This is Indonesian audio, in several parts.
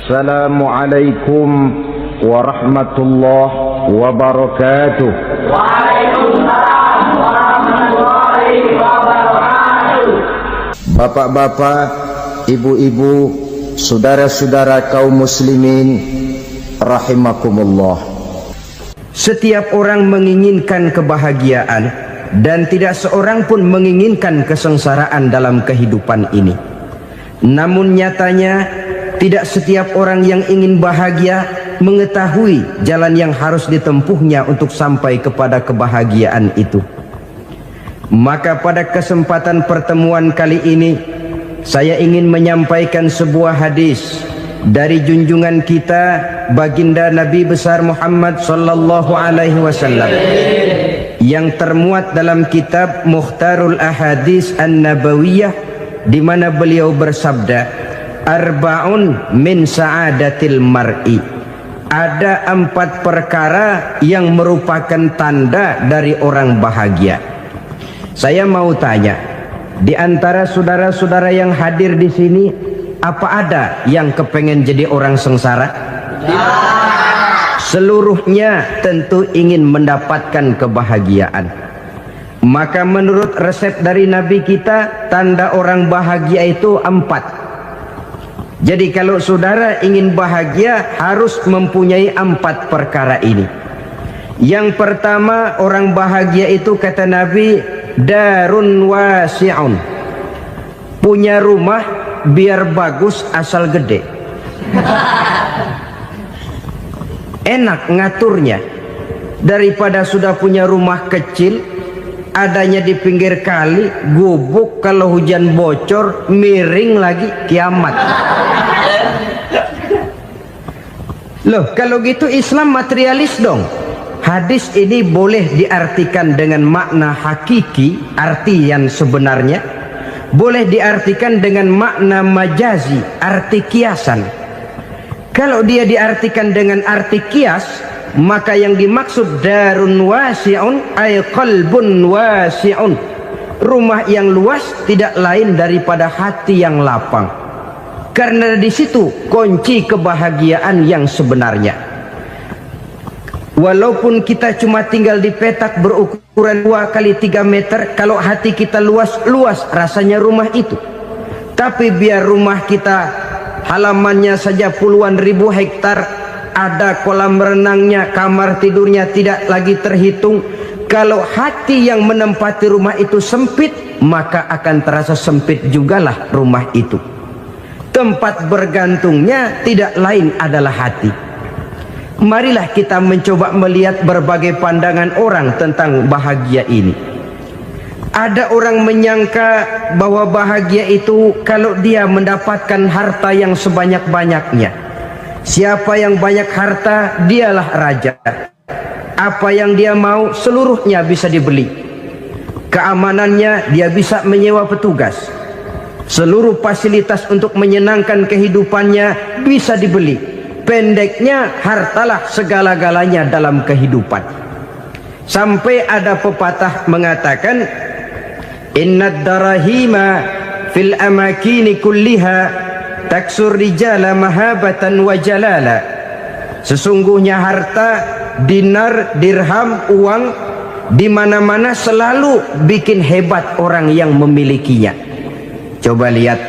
Assalamualaikum warahmatullahi wabarakatuh. Waalaikumsalam warahmatullahi wabarakatuh. Bapak-bapak, ibu-ibu, saudara-saudara kaum muslimin rahimakumullah. Setiap orang menginginkan kebahagiaan dan tidak seorang pun menginginkan kesengsaraan dalam kehidupan ini. Namun nyatanya tidak setiap orang yang ingin bahagia mengetahui jalan yang harus ditempuhnya untuk sampai kepada kebahagiaan itu. Maka pada kesempatan pertemuan kali ini saya ingin menyampaikan sebuah hadis dari junjungan kita baginda Nabi besar Muhammad sallallahu alaihi wasallam yang termuat dalam kitab Mukhtarul Ahadits An-Nabawiyah, di mana beliau bersabda, Arba'un min sa'adatil mar'i. Ada 4 perkara yang merupakan tanda dari orang bahagia. Saya mau tanya, di antara saudara-saudara yang hadir di sini, apa ada yang kepengen jadi orang sengsara? Ya. Seluruhnya tentu ingin mendapatkan kebahagiaan. Maka menurut resep dari Nabi kita, tanda orang bahagia itu 4. Jadi kalau saudara ingin bahagia harus mempunyai 4 perkara ini. Yang pertama, orang bahagia itu kata Nabi, darun wasi'un. Punya rumah biar bagus asal gede. Enak ngaturnya. Daripada sudah punya rumah kecil, adanya di pinggir kali, gubuk, kalau hujan bocor, miring lagi, kiamat. Loh, kalau gitu Islam materialis dong. Hadis ini boleh diartikan dengan makna hakiki, arti yang sebenarnya. Boleh diartikan dengan makna majazi, arti kiasan. Kalau dia diartikan dengan arti kias, maka yang dimaksud darun wasi'un ay qalbun wasi'un. Rumah yang luas tidak lain daripada hati yang lapang. Karena di situ kunci kebahagiaan yang sebenarnya. Walaupun kita cuma tinggal di petak berukuran 2 kali 3 meter, kalau hati kita luas-luas rasanya rumah itu. Tapi biar rumah kita halamannya saja puluhan ribu hektar, ada kolam renangnya, kamar tidurnya tidak lagi terhitung. Kalau hati yang menempati rumah itu sempit, maka akan terasa sempit jugalah rumah itu. Tempat bergantungnya tidak lain adalah hati. Marilah kita mencoba melihat berbagai pandangan orang tentang bahagia ini. Ada orang menyangka bahwa bahagia itu kalau dia mendapatkan harta yang sebanyak-banyaknya. Siapa yang banyak harta, dialah raja. Apa yang dia mau, seluruhnya bisa dibeli. Keamanannya, dia bisa menyewa petugas. Seluruh fasilitas untuk menyenangkan kehidupannya bisa dibeli. Pendeknya, hartalah segala-galanya dalam kehidupan. Sampai ada pepatah mengatakan, innad darahima fil amakini kulliha taksur rijala mahabatan wa jalala. Sesungguhnya harta, dinar, dirham, uang di mana-mana selalu bikin hebat orang yang memilikinya. Coba lihat,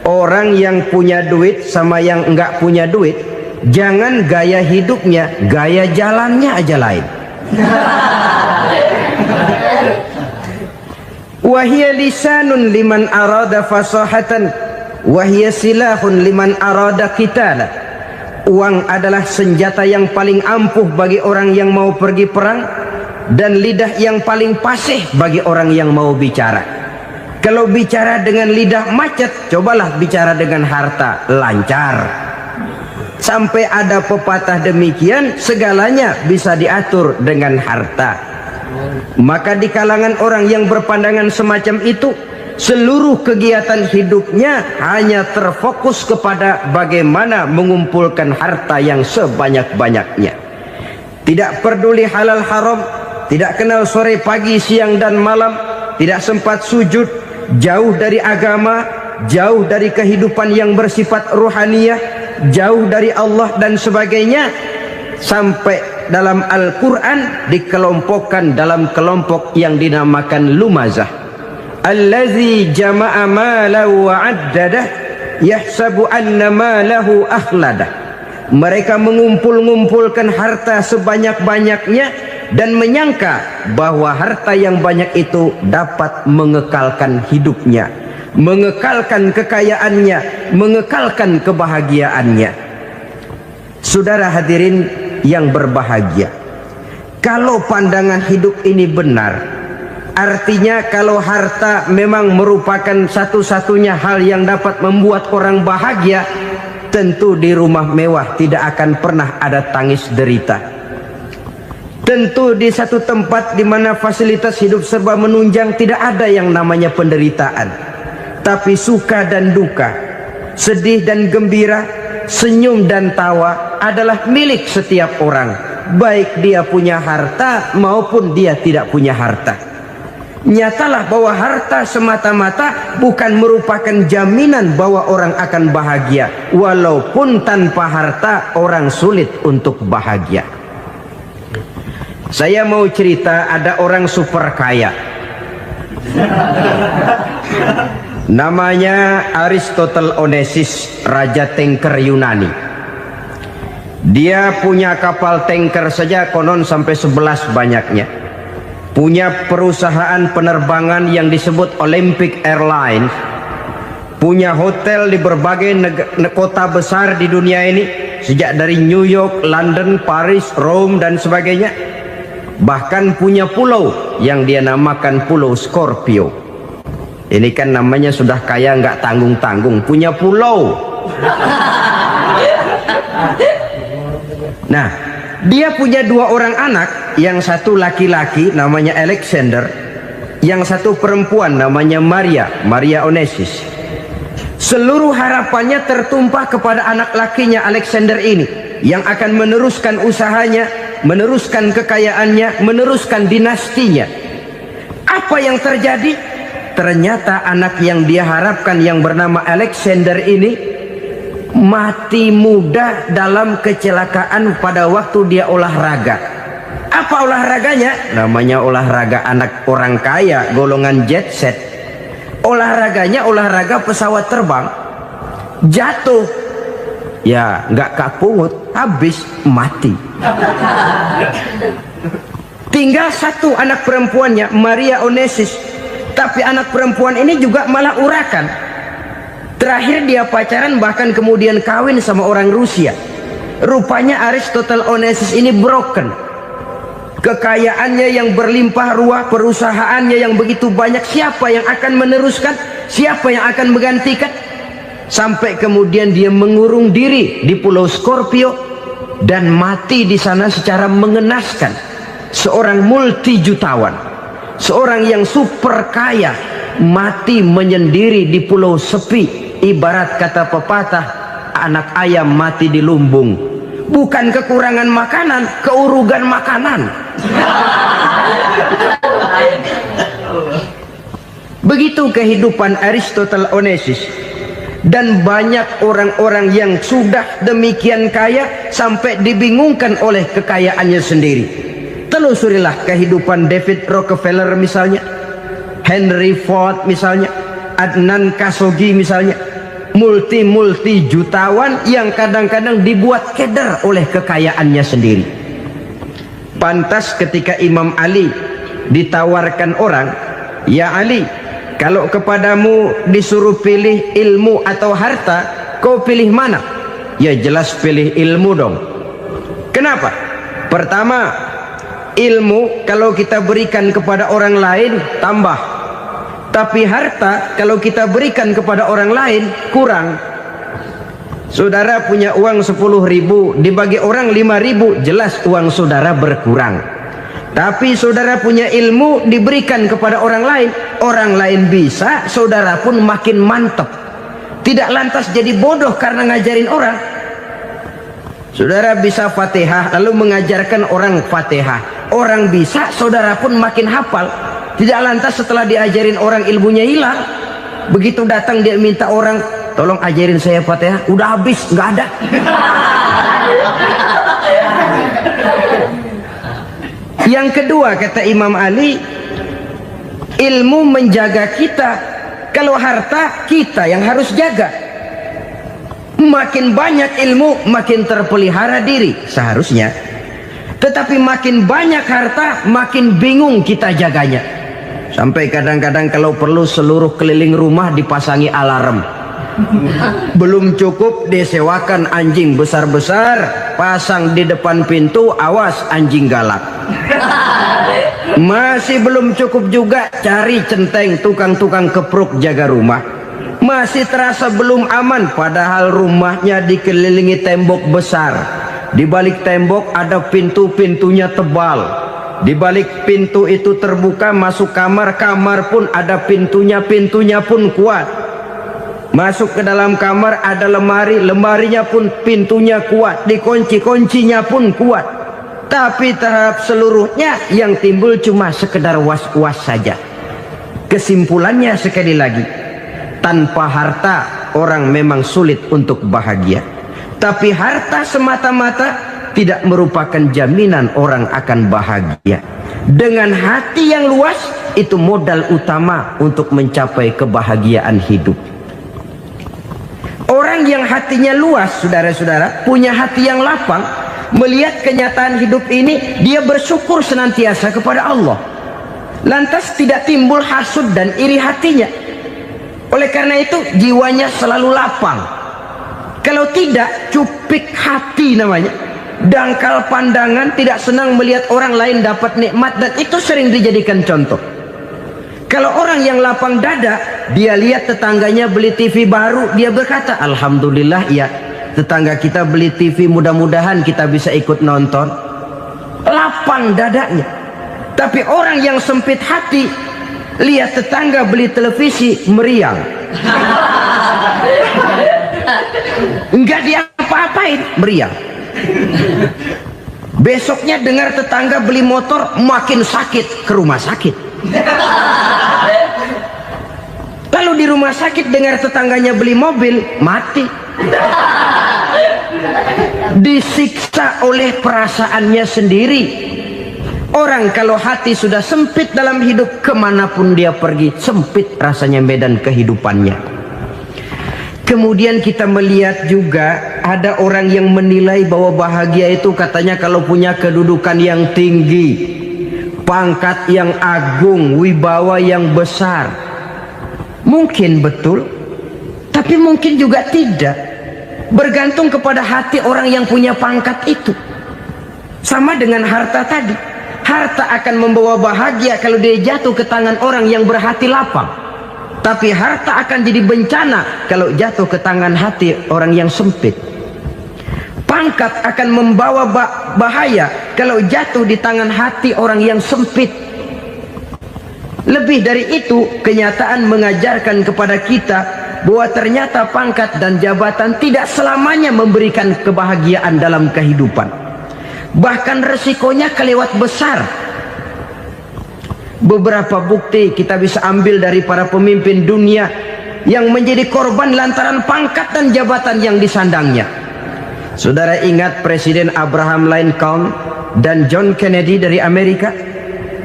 orang yang punya duit sama yang enggak punya duit, jangan gaya hidupnya, gaya jalannya aja lain. Wahia lisanun liman arada fasahatan, wahia silahun liman arada qitala. Uang adalah senjata yang paling ampuh bagi orang yang mau pergi perang, dan lidah yang paling fasih bagi orang yang mau bicara. Kalau bicara dengan lidah macet, cobalah bicara dengan harta, lancar. Sampai ada pepatah demikian, segalanya bisa diatur dengan harta. Maka di kalangan orang yang berpandangan semacam itu, seluruh kegiatan hidupnya hanya terfokus kepada bagaimana mengumpulkan harta yang sebanyak-banyaknya. Tidak peduli halal haram, tidak kenal sore pagi siang dan malam, tidak sempat sujud, jauh dari agama, jauh dari kehidupan yang bersifat ruhaniyah, jauh dari Allah dan sebagainya, sampai dalam Al-Quran dikelompokkan dalam kelompok yang dinamakan lumazah. Allazi jama'a malahu wa 'addadah yahsabu anna malahu akhladah. Mereka mengumpul-ngumpulkan harta sebanyak-banyaknya dan menyangka bahwa harta yang banyak itu dapat mengekalkan hidupnya, mengekalkan kekayaannya, mengekalkan kebahagiaannya. Saudara hadirin yang berbahagia, kalau pandangan hidup ini benar, artinya kalau harta memang merupakan satu-satunya hal yang dapat membuat orang bahagia, tentu di rumah mewah tidak akan pernah ada tangis derita. Tentu di satu tempat di mana fasilitas hidup serba menunjang tidak ada yang namanya penderitaan. Tapi suka dan duka, sedih dan gembira, senyum dan tawa adalah milik setiap orang, baik dia punya harta maupun dia tidak punya harta. Nyatalah bahwa harta semata-mata bukan merupakan jaminan bahwa orang akan bahagia, walaupun tanpa harta orang sulit untuk bahagia. Saya mau cerita, ada orang super kaya, namanya Aristotle Onesimus, raja tanker Yunani. Dia punya kapal tanker saja konon sampai 11 banyaknya. Punya perusahaan penerbangan yang disebut Olympic Airlines. Punya hotel di berbagai kota besar di dunia ini, sejak dari New York, London, Paris, Rome dan sebagainya. Bahkan punya pulau yang dia namakan Pulau Scorpio. Ini kan namanya sudah kaya nggak tanggung-tanggung, punya pulau. Nah, dia punya 2 orang anak, yang satu laki-laki namanya Alexander, yang satu perempuan namanya Maria Onesimus. Seluruh harapannya tertumpah kepada anak lakinya Alexander ini, yang akan meneruskan usahanya, meneruskan kekayaannya, meneruskan dinastinya. Apa yang terjadi? Ternyata anak yang dia harapkan yang bernama Alexander ini mati muda dalam kecelakaan pada waktu dia olahraga. Apa olahraganya? Namanya olahraga anak orang kaya, golongan jet set. Olahraganya olahraga pesawat terbang. Jatuh, ya nggak kapungut, habis mati. Tinggal satu anak perempuannya, Maria Onesimus. Tapi anak perempuan ini juga malah urakan. Terakhir dia pacaran, bahkan kemudian kawin sama orang Rusia. Rupanya Aristotle Onesimus ini broken. Kekayaannya yang berlimpah ruah, perusahaannya yang begitu banyak, siapa yang akan meneruskan? Siapa yang akan menggantikan? Sampai kemudian dia mengurung diri di Pulau Scorpio dan mati di sana secara mengenaskan. Seorang multijutawan, seorang yang super kaya, mati menyendiri di pulau sepi. Ibarat kata pepatah, anak ayam mati di lumbung. Bukan kekurangan makanan, keurugan makanan. Begitu kehidupan Aristotle Onesimus. Dan banyak orang-orang yang sudah demikian kaya sampai dibingungkan oleh kekayaannya sendiri. Telusurilah kehidupan David Rockefeller misalnya, Henry Ford misalnya, Adnan Khashoggi misalnya. Multi jutawan yang kadang-kadang dibuat keder oleh kekayaannya sendiri. Pantas ketika Imam Ali ditawarkan orang, "Ya Ali, kalau kepadamu disuruh pilih ilmu atau harta, kau pilih mana?" Ya jelas pilih ilmu dong. Kenapa? Pertama, ilmu kalau kita berikan kepada orang lain tambah. Tapi harta kalau kita berikan kepada orang lain kurang. Saudara punya uang 10.000, dibagi orang 5.000, jelas uang saudara berkurang. Tapi saudara punya ilmu, diberikan kepada orang lain bisa, saudara pun makin mantap. Tidak lantas jadi bodoh karena ngajarin orang. Saudara bisa Fatihah lalu mengajarkan orang Fatihah, orang bisa, saudara pun makin hafal. Tidak lantas setelah diajarin orang ilmunya hilang. Begitu datang dia minta orang, tolong ajarin saya Fatihah. Udah habis, nggak ada. Yang kedua kata Imam Ali, ilmu menjaga kita. Kalau harta, kita yang harus jaga. Makin banyak ilmu, makin terpelihara diri seharusnya. Tetapi makin banyak harta, makin bingung kita jaganya. Sampai kadang-kadang kalau perlu seluruh keliling rumah dipasangi alarm. Belum cukup disewakan anjing besar-besar, pasang di depan pintu, awas anjing galak. Masih belum cukup juga, cari centeng tukang-tukang kepruk jaga rumah. Masih terasa belum aman, padahal rumahnya dikelilingi tembok besar. Di balik tembok ada pintu-pintunya tebal. Di balik pintu itu terbuka masuk kamar, kamar pun ada pintunya, pintunya pun kuat. Masuk ke dalam kamar ada lemari, lemarinya pun pintunya kuat, dikunci, kuncinya pun kuat. Tapi terhadap seluruhnya yang timbul cuma sekedar was-was saja. Kesimpulannya sekali lagi, tanpa harta orang memang sulit untuk bahagia. Tapi harta semata-mata tidak merupakan jaminan orang akan bahagia. Dengan hati yang luas, itu modal utama untuk mencapai kebahagiaan hidup. Orang yang hatinya luas, saudara-saudara, punya hati yang lapang, melihat kenyataan hidup ini, dia bersyukur senantiasa kepada Allah. Lantas tidak timbul hasud dan iri hatinya. Oleh karena itu jiwanya selalu lapang. Kalau tidak, cupik hati namanya, dangkal pandangan, tidak senang melihat orang lain dapat nikmat, dan itu sering dijadikan contoh. Kalau orang yang lapang dada, dia lihat tetangganya beli TV baru, dia berkata, alhamdulillah ya, tetangga kita beli TV, mudah-mudahan kita bisa ikut nonton. Lapang dadanya. Tapi orang yang sempit hati, lihat tetangga beli televisi, meriang. Enggak dia apa-apain, meriang. Besoknya dengar tetangga beli motor, makin sakit, ke rumah sakit. Lalu di rumah sakit dengar tetangganya beli mobil, mati. Disiksa oleh perasaannya sendiri. Orang kalau hati sudah sempit dalam hidup, kemanapun dia pergi, sempit rasanya medan kehidupannya. Kemudian kita melihat juga ada orang yang menilai bahwa bahagia itu katanya kalau punya kedudukan yang tinggi, pangkat yang agung, wibawa yang besar. Mungkin betul, tapi mungkin juga tidak. Bergantung kepada hati orang yang punya pangkat itu. Sama dengan harta tadi. Harta akan membawa bahagia kalau dia jatuh ke tangan orang yang berhati lapang. Tapi harta akan jadi bencana kalau jatuh ke tangan hati orang yang sempit. Pangkat akan membawa bahaya kalau jatuh di tangan hati orang yang sempit. Lebih dari itu, kenyataan mengajarkan kepada kita bahwa ternyata pangkat dan jabatan tidak selamanya memberikan kebahagiaan dalam kehidupan. Bahkan resikonya kelewat besar. Beberapa bukti kita bisa ambil dari para pemimpin dunia yang menjadi korban lantaran pangkat dan jabatan yang disandangnya. Saudara ingat Presiden Abraham Lincoln dan John Kennedy dari Amerika?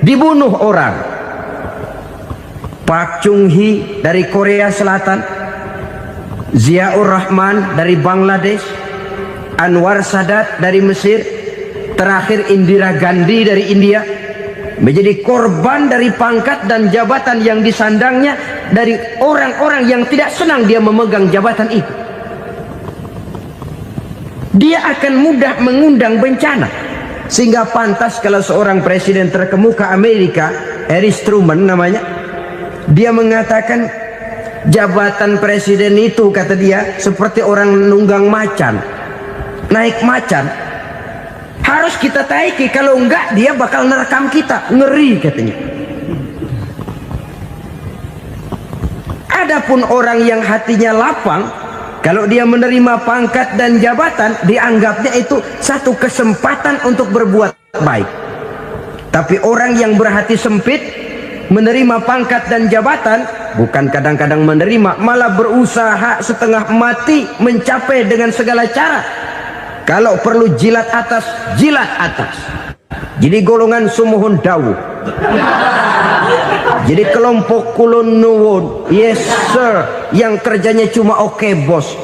Dibunuh orang. Park Chung-hee dari Korea Selatan, Ziaur Rahman dari Bangladesh, Anwar Sadat dari Mesir, terakhir Indira Gandhi dari India, menjadi korban dari pangkat dan jabatan yang disandangnya dari orang-orang yang tidak senang dia memegang jabatan itu. Dia akan mudah mengundang bencana. Sehingga pantas kalau seorang presiden terkemuka Amerika, Harry Truman namanya, dia mengatakan jabatan presiden itu, kata dia, seperti orang nunggang macan, naik macan. Harus kita taiki, kalau enggak dia bakal nerekam kita, ngeri katanya. Adapun orang yang hatinya lapang, kalau dia menerima pangkat dan jabatan, dianggapnya itu satu kesempatan untuk berbuat baik. Tapi orang yang berhati sempit, menerima pangkat dan jabatan, bukan kadang-kadang menerima, malah berusaha setengah mati mencapai dengan segala cara. Kalau perlu jilat atas, jilat atas. Jadi golongan sumuhun dawu. Jadi kelompok kulon nuwun, yes sir, yang kerjanya cuma oke bos.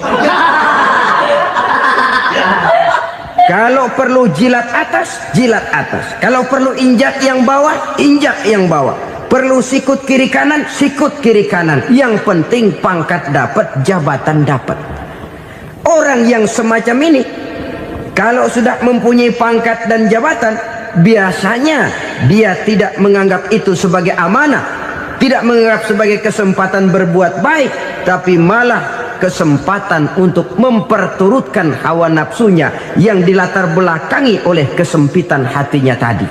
Kalau perlu jilat atas, jilat atas. Kalau perlu injak yang bawah, injak yang bawah. Perlu sikut kiri kanan, sikut kiri kanan. Yang penting pangkat dapat, jabatan dapat. Orang yang semacam ini, kalau sudah mempunyai pangkat dan jabatan, biasanya dia tidak menganggap itu sebagai amanah, tidak menganggap sebagai kesempatan berbuat baik, tapi malah kesempatan untuk memperturutkan hawa nafsunya yang dilatar belakangi oleh kesempitan hatinya tadi.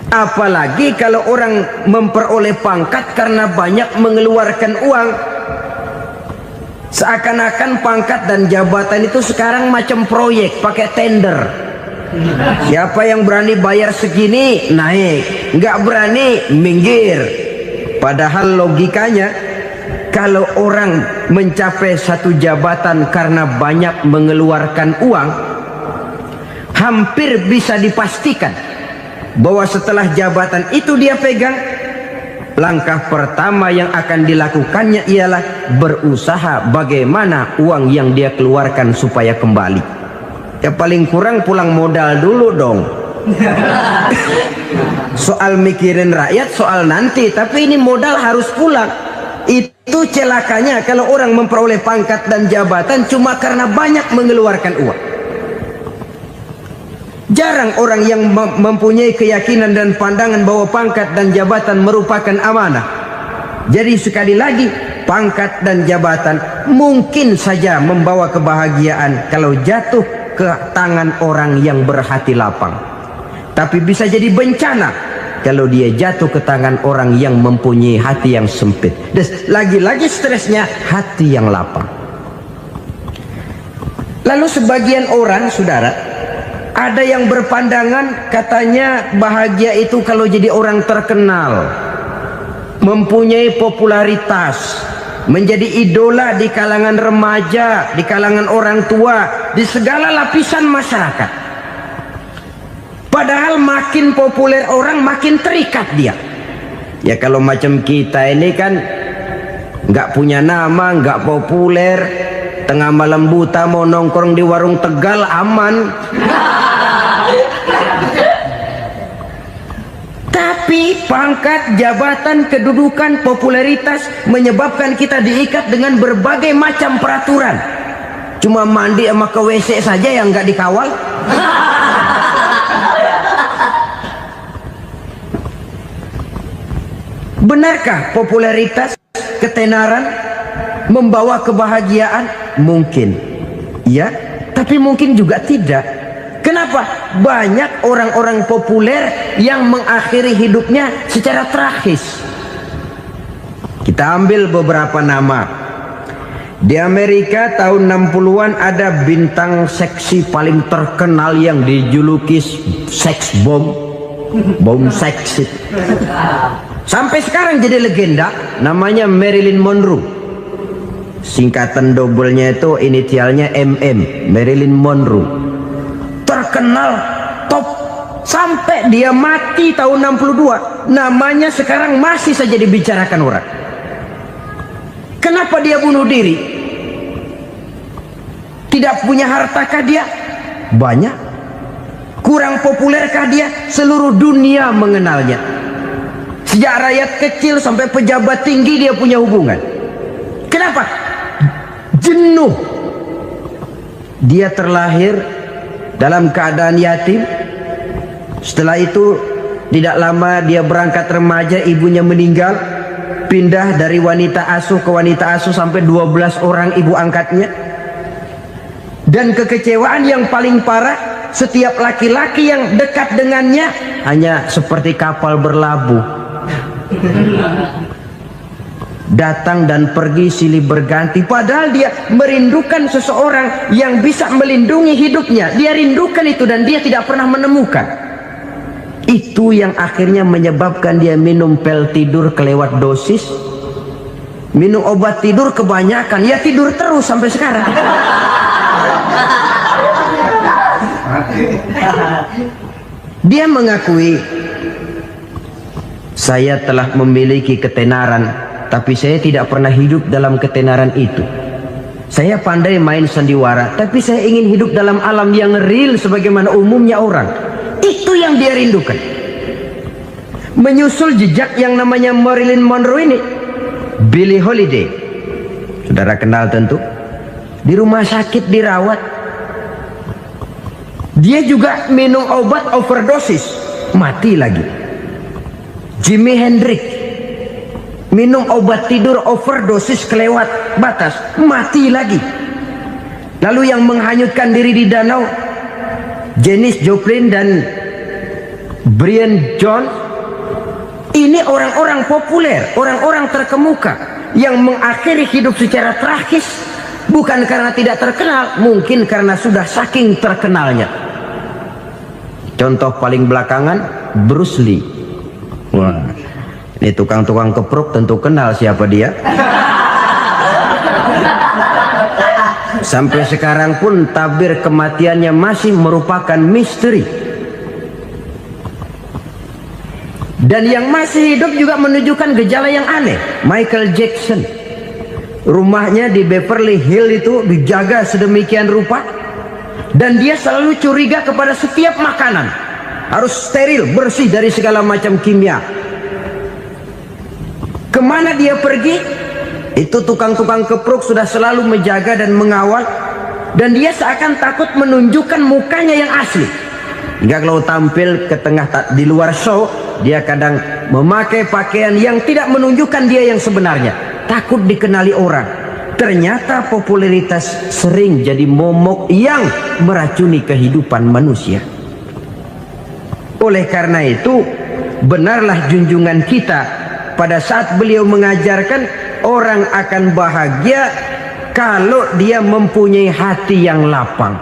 Apalagi kalau orang memperoleh pangkat karena banyak mengeluarkan uang, seakan-akan pangkat dan jabatan itu sekarang macam proyek pakai tender. Siapa yang berani bayar segini naik, nggak berani minggir. Padahal logikanya, kalau orang mencapai satu jabatan karena banyak mengeluarkan uang, hampir bisa dipastikan bahwa setelah jabatan itu dia pegang, langkah pertama yang akan dilakukannya ialah berusaha bagaimana uang yang dia keluarkan supaya kembali. Ya paling kurang pulang modal dulu dong. Soal mikirin rakyat soal nanti, tapi ini modal harus pulang. Itu celakanya kalau orang memperoleh pangkat dan jabatan cuma karena banyak mengeluarkan uang. Jarang orang yang mempunyai keyakinan dan pandangan bahwa pangkat dan jabatan merupakan amanah. Jadi sekali lagi, pangkat dan jabatan mungkin saja membawa kebahagiaan kalau jatuh ke tangan orang yang berhati lapang. Tapi bisa jadi bencana kalau dia jatuh ke tangan orang yang mempunyai hati yang sempit. Dan lagi-lagi stresnya hati yang lapang. Lalu sebagian orang, saudara, ada yang berpandangan katanya bahagia itu kalau jadi orang terkenal, mempunyai popularitas, menjadi idola di kalangan remaja, di kalangan orang tua, di segala lapisan masyarakat. Padahal makin populer orang makin terikat dia. Ya kalau macam kita ini kan nggak punya nama, nggak populer, tengah malam buta mau nongkrong di warung Tegal aman. Tapi pangkat, jabatan, kedudukan, popularitas menyebabkan kita diikat dengan berbagai macam peraturan. Cuma mandi sama ke WC saja yang nggak dikawal. Benarkah popularitas, ketenaran membawa kebahagiaan? Mungkin. Ya, tapi mungkin juga tidak. Kenapa? Banyak orang-orang populer yang mengakhiri hidupnya secara tragis. Kita ambil beberapa nama. Di Amerika tahun 60-an ada bintang seksi paling terkenal yang dijuluki seks bom. Bom seksi. Sampai sekarang jadi legenda, namanya Marilyn Monroe. Singkatan dobelnya itu inisialnya MM, Marilyn Monroe. Terkenal top sampai dia mati tahun 62. Namanya sekarang masih saja dibicarakan orang. Kenapa dia bunuh diri? Tidak punya hartakah dia? Banyak. Kurang populerkah dia? Seluruh dunia mengenalnya. Sejak rakyat kecil sampai pejabat tinggi dia punya hubungan. Kenapa? Jenuh. Dia terlahir dalam keadaan yatim. Setelah itu tidak lama dia berangkat remaja, ibunya meninggal. Pindah dari wanita asuh ke wanita asuh sampai 12 orang ibu angkatnya. Dan kekecewaan yang paling parah, setiap laki-laki yang dekat dengannya hanya seperti kapal berlabuh. Datang dan pergi silih berganti. Padahal dia merindukan seseorang yang bisa melindungi hidupnya. Dia rindukan itu dan dia tidak pernah menemukan. Itu yang akhirnya menyebabkan dia minum pil tidur kelewat dosis, minum obat tidur kebanyakan, ya tidur terus sampai sekarang. Dia mengakui, saya telah memiliki ketenaran, tapi saya tidak pernah hidup dalam ketenaran itu. Saya pandai main sandiwara, tapi saya ingin hidup dalam alam yang real sebagaimana umumnya orang. Itu yang dia rindukan. Menyusul jejak yang namanya Marilyn Monroe ini, Billie Holiday, saudara kenal tentu, di rumah sakit dirawat. Dia juga minum obat overdosis, mati lagi. Jimi Hendrix minum obat tidur overdosis kelewat batas, mati lagi. Lalu yang menghanyutkan diri di danau, Janis Joplin dan Brian Jones. Ini orang-orang populer, orang-orang terkemuka yang mengakhiri hidup secara tragis, bukan karena tidak terkenal, mungkin karena sudah saking terkenalnya. Contoh paling belakangan, Bruce Lee. Wah, ini tukang-tukang kepruk tentu kenal siapa dia. Sampai sekarang pun tabir kematiannya masih merupakan misteri. Dan yang masih hidup juga menunjukkan gejala yang aneh. Michael Jackson, rumahnya di Beverly Hills itu dijaga sedemikian rupa, dan dia selalu curiga kepada setiap makanan harus steril, bersih dari segala macam kimia. Kemana dia pergi, itu tukang-tukang kepruk sudah selalu menjaga dan mengawal, dan dia seakan takut menunjukkan mukanya yang asli. Hingga kalau tampil ke tengah di luar show, dia kadang memakai pakaian yang tidak menunjukkan dia yang sebenarnya, takut dikenali orang. Ternyata popularitas sering jadi momok yang meracuni kehidupan manusia. Oleh karena itu, benarlah junjungan kita pada saat beliau mengajarkan orang akan bahagia kalau dia mempunyai hati yang lapang.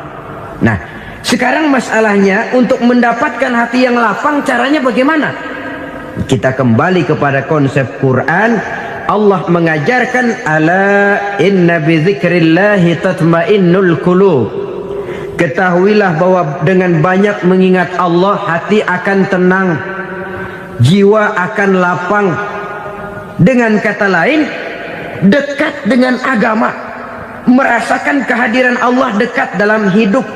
Nah, sekarang masalahnya untuk mendapatkan hati yang lapang, caranya bagaimana? Kita kembali kepada konsep Quran. Allah mengajarkan, ala inna bizikrillahi tatmainnul qulub. Ketahuilah bahwa dengan banyak mengingat Allah, hati akan tenang, jiwa akan lapang. Dengan kata lain, dekat dengan agama, merasakan kehadiran Allah dekat dalam hidup.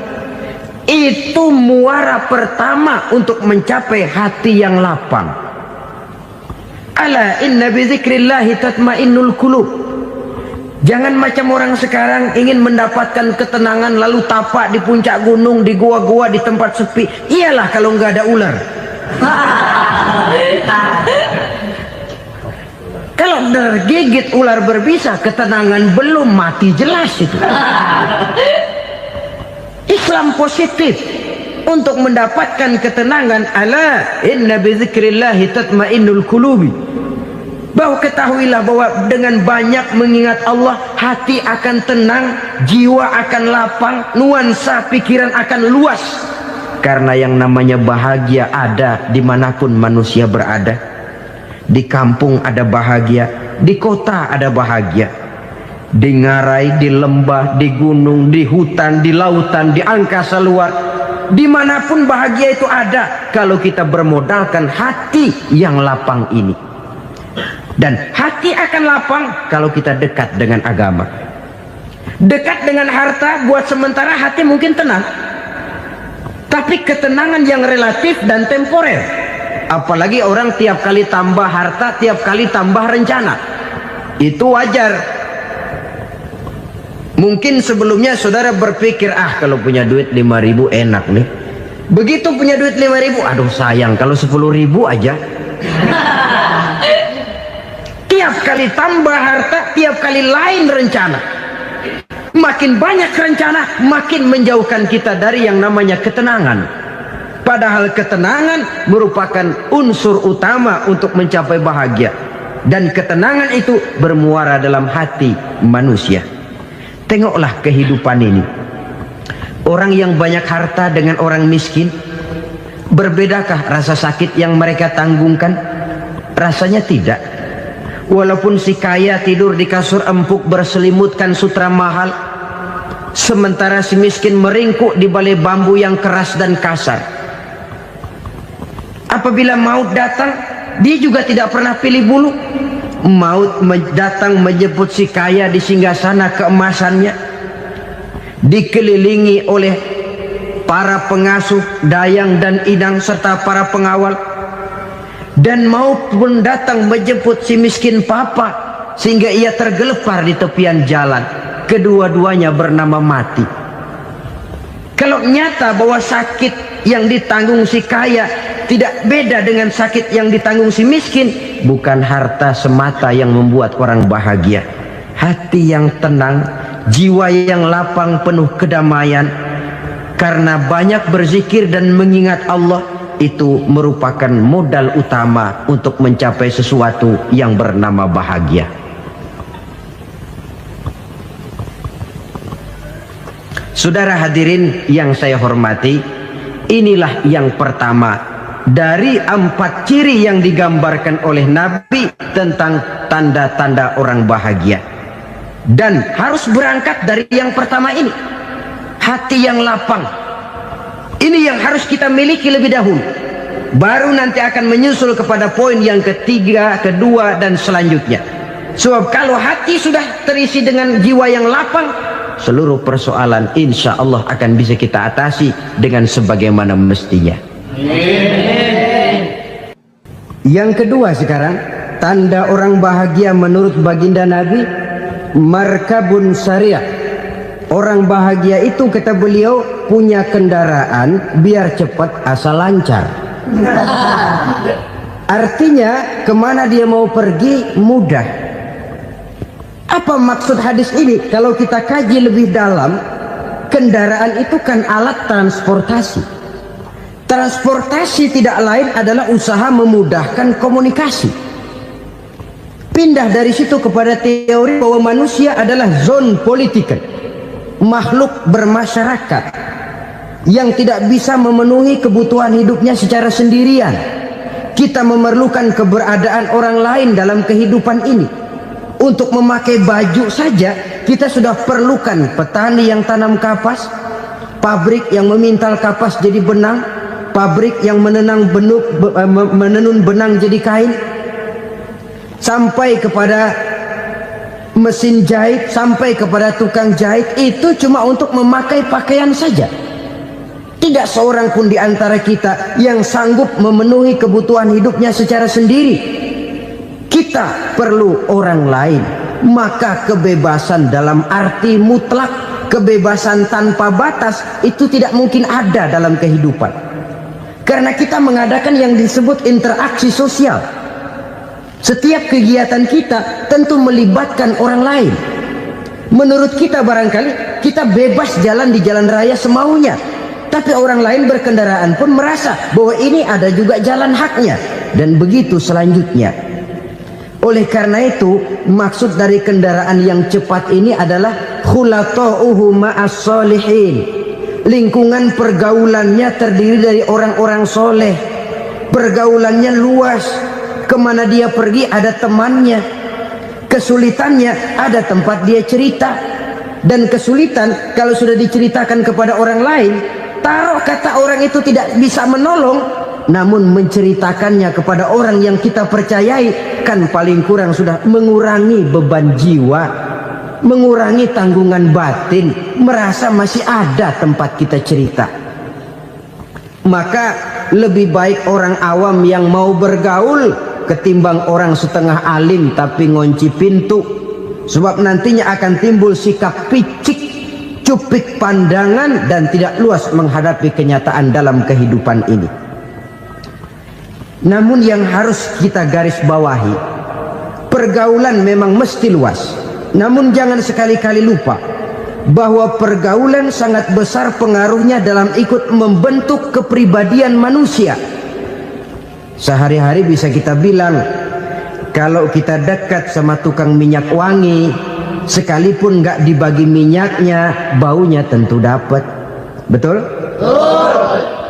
Itu muara pertama untuk mencapai hati yang lapang. Ala inna bizikrillahi tatmainnul qulub. Jangan macam orang sekarang ingin mendapatkan ketenangan lalu tapak di puncak gunung, di gua-gua, di tempat sepi. Iyalah kalau nggak ada ular. Kalau tergigit ular berbisa, ketenangan belum, mati jelas itu. Islam positif untuk mendapatkan ketenangan. Ala inna bizikrillahi tatmainnul qulubi. Bahwa ketahuilah bahwa dengan banyak mengingat Allah, hati akan tenang, jiwa akan lapang, nuansa pikiran akan luas. Karena yang namanya bahagia ada dimanapun manusia berada. Di kampung ada bahagia, di kota ada bahagia, di ngarai, di lembah, di gunung, di hutan, di lautan, di angkasa luar, dimanapun bahagia itu ada kalau kita bermodalkan hati yang lapang ini. Dan hati akan lapang kalau kita dekat dengan agama. Dekat dengan harta buat sementara hati mungkin tenang, tapi ketenangan yang relatif dan temporer. Apalagi orang tiap kali tambah harta, tiap kali tambah rencana. Itu wajar. Mungkin sebelumnya saudara berpikir, kalau punya duit 5.000 enak nih. Begitu punya duit 5.000, aduh sayang kalau 10.000 aja. Tiap kali tambah harta, tiap kali lain rencana. Makin banyak rencana, makin menjauhkan kita dari yang namanya ketenangan. Padahal ketenangan merupakan unsur utama untuk mencapai bahagia. Dan ketenangan itu bermuara dalam hati manusia. Tengoklah kehidupan ini. Orang yang banyak harta dengan orang miskin, Berbedakah rasa sakit yang mereka tanggungkan? Rasanya tidak. Walaupun si kaya tidur di kasur empuk berselimutkan sutra mahal, sementara si miskin meringkuk di balai bambu yang keras dan kasar. Apabila maut datang, dia juga tidak pernah pilih bulu. Maut datang menjemput si kaya di singgasana keemasannya, dikelilingi oleh para pengasuh, dayang dan inang serta para pengawal. Dan maut pun datang menjemput si miskin papa sehingga ia tergelepar di tepian jalan. Kedua-duanya bernama mati. Kalau nyata bahwa sakit yang ditanggung si kaya tidak beda dengan sakit yang ditanggung si miskin, bukan harta semata yang membuat orang bahagia. Hati yang tenang, jiwa yang lapang penuh kedamaian karena banyak berzikir dan mengingat Allah, itu merupakan modal utama untuk mencapai sesuatu yang bernama bahagia. Saudara hadirin yang saya hormati, inilah yang pertama dari 4 ciri yang digambarkan oleh Nabi tentang tanda-tanda orang bahagia. Dan harus berangkat dari yang pertama ini, hati yang lapang. Ini yang harus kita miliki lebih dahulu, baru nanti akan menyusul kepada poin yang ketiga, kedua dan selanjutnya. Sebab kalau hati sudah terisi dengan jiwa yang lapang, seluruh persoalan insya Allah akan bisa kita atasi dengan sebagaimana mestinya. Yang kedua sekarang, tanda orang bahagia menurut baginda Nabi, markabun syariah. Orang bahagia itu, kata beliau, punya kendaraan biar cepat asal lancar. Artinya kemana dia mau pergi mudah. Apa maksud hadis ini? Kalau kita kaji lebih dalam, kendaraan itu kan alat transportasi. Transportasi tidak lain adalah usaha memudahkan komunikasi. Pindah dari situ kepada teori bahwa manusia adalah zon political, makhluk bermasyarakat yang tidak bisa memenuhi kebutuhan hidupnya secara sendirian. Kita memerlukan keberadaan orang lain dalam kehidupan ini. Untuk memakai baju saja kita sudah perlukan petani yang tanam kapas, pabrik yang memintal kapas jadi benang, pabrik yang menenun benang jadi kain, sampai kepada mesin jahit, sampai kepada tukang jahit. Itu cuma untuk memakai pakaian saja. Tidak seorang pun di antara kita yang sanggup memenuhi kebutuhan hidupnya secara sendiri. Kita perlu orang lain. Maka kebebasan dalam arti mutlak, kebebasan tanpa batas, itu tidak mungkin ada dalam kehidupan. Karena kita mengadakan yang disebut interaksi sosial. Setiap kegiatan kita tentu melibatkan orang lain. Menurut kita barangkali kita bebas jalan di jalan raya semaunya, tapi orang lain berkendaraan pun merasa bahwa ini ada juga jalan haknya, dan begitu selanjutnya. Oleh karena itu, maksud dari kendaraan yang cepat ini adalah khulata'uhu ma'as solihin. Lingkungan pergaulannya terdiri dari orang-orang soleh. Pergaulannya luas. Kemana dia pergi ada temannya. Kesulitannya ada tempat dia cerita. Dan kesulitan kalau sudah diceritakan kepada orang lain, taruh kata orang itu tidak bisa menolong, namun menceritakannya kepada orang yang kita percayai, kan paling kurang sudah mengurangi beban jiwa, mengurangi tanggungan batin, merasa masih ada tempat kita cerita. Maka lebih baik orang awam yang mau bergaul ketimbang orang setengah alim tapi ngunci pintu. Sebab nantinya akan timbul sikap picik, cupik pandangan, dan tidak luas menghadapi kenyataan dalam kehidupan ini. Namun yang harus kita garis bawahi, pergaulan memang mesti luas. Namun jangan sekali-kali lupa bahwa pergaulan sangat besar pengaruhnya dalam ikut membentuk kepribadian manusia. Sehari-hari bisa kita bilang, kalau kita dekat sama tukang minyak wangi, sekalipun nggak dibagi minyaknya, baunya tentu dapat. Betul?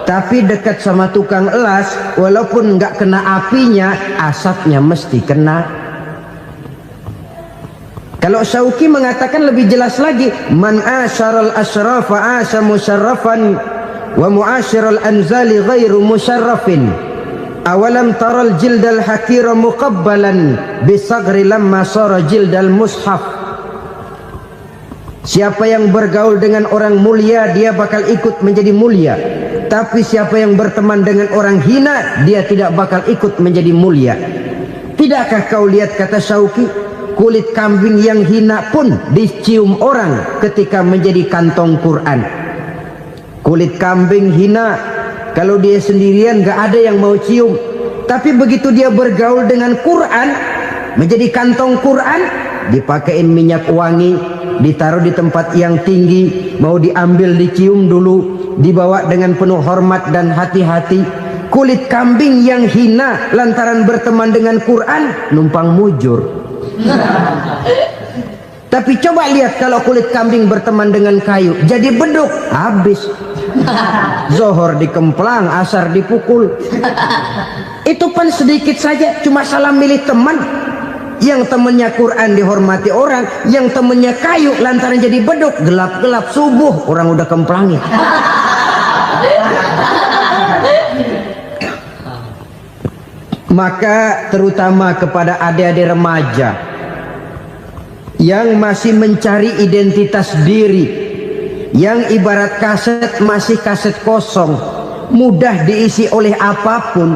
Tapi dekat sama tukang elas, walaupun nggak kena apinya, asapnya mesti kena. Kalau Syauqi mengatakan lebih jelas lagi, man asyaral asrafa asya musyarrafan wa muasyiral anzali ghairu musyarrafin. Awalam taral jildal hakira muqabbalan bisagri lamma sara jildal mushaf. Siapa yang bergaul dengan orang mulia, dia bakal ikut menjadi mulia. Tapi siapa yang berteman dengan orang hina, dia tidak bakal ikut menjadi mulia. Tidakkah kau lihat, kata Syauqi, kulit kambing yang hina pun dicium orang ketika menjadi kantong Quran. Kulit kambing hina, kalau dia sendirian gak ada yang mau cium. Tapi begitu dia bergaul dengan Quran, menjadi kantong Quran, dipakein minyak wangi, ditaruh di tempat yang tinggi, mau diambil dicium dulu, dibawa dengan penuh hormat dan hati-hati. Kulit kambing yang hina lantaran berteman dengan Quran, numpang mujur. Tapi coba lihat kalau kulit kambing berteman dengan kayu, jadi beduk, habis. Zohor dikemplang, asar dipukul. Itu pun sedikit saja, cuma salah milih teman. Yang temennya Quran dihormati orang, yang temennya kayu lantaran jadi beduk, gelap-gelap subuh orang udah kemplangin. Maka terutama kepada adik-adik remaja yang masih mencari identitas diri, yang ibarat kaset masih kaset kosong, mudah diisi oleh apapun,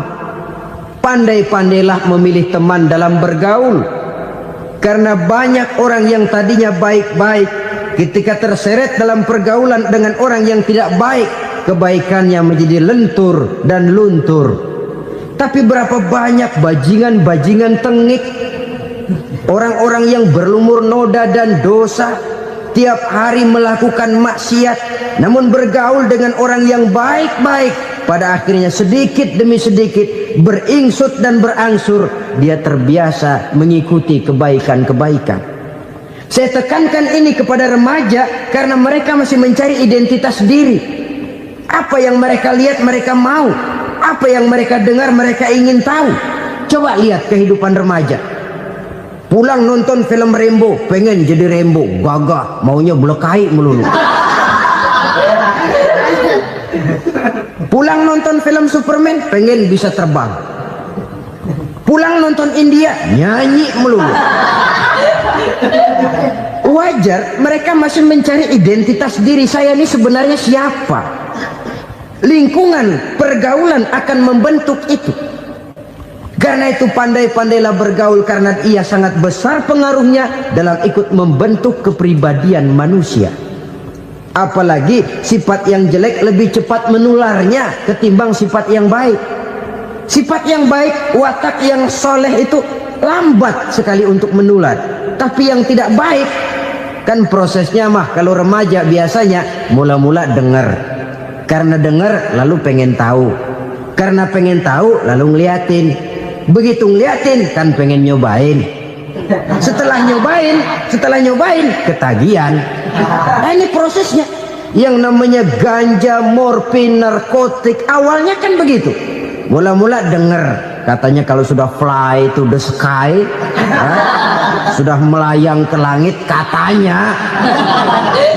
pandai-pandailah memilih teman dalam bergaul. Karena banyak orang yang tadinya baik-baik, ketika terseret dalam pergaulan dengan orang yang tidak baik, kebaikannya menjadi lentur dan luntur. Tapi berapa banyak bajingan-bajingan tengik, orang-orang yang berlumur noda dan dosa, tiap hari melakukan maksiat, namun bergaul dengan orang yang baik-baik, pada akhirnya sedikit demi sedikit beringsut dan berangsur dia terbiasa mengikuti kebaikan-kebaikan. Saya tekankan ini kepada remaja karena mereka masih mencari identitas diri. Apa yang mereka lihat mereka mau, apa yang mereka dengar mereka ingin tahu. Coba lihat kehidupan remaja. Pulang nonton film Rambo, pengen jadi Rambo, gagah, maunya belekai melulu. Pulang nonton film Superman, pengen bisa terbang. Pulang nonton India, nyanyi melulu. Wajar, mereka masih mencari identitas diri. Saya ini sebenarnya siapa? Lingkungan, pergaulan akan membentuk itu. Karena itu pandai-pandailah bergaul, karena ia sangat besar pengaruhnya dalam ikut membentuk kepribadian manusia. Apalagi sifat yang jelek lebih cepat menularnya ketimbang sifat yang baik. Sifat yang baik, watak yang soleh itu lambat sekali untuk menular. Tapi yang tidak baik, kan prosesnya mah kalau remaja biasanya mula-mula dengar. Karena dengar lalu pengen tahu. Karena pengen tahu lalu ngeliatin. Begitu ngeliatin kan pengen nyobain. Setelah nyobain ketagihan. Nah, ini prosesnya. Yang namanya ganja, morfin, narkotik awalnya kan begitu. Mula-mula denger katanya kalau sudah fly to the sky, sudah melayang ke langit katanya,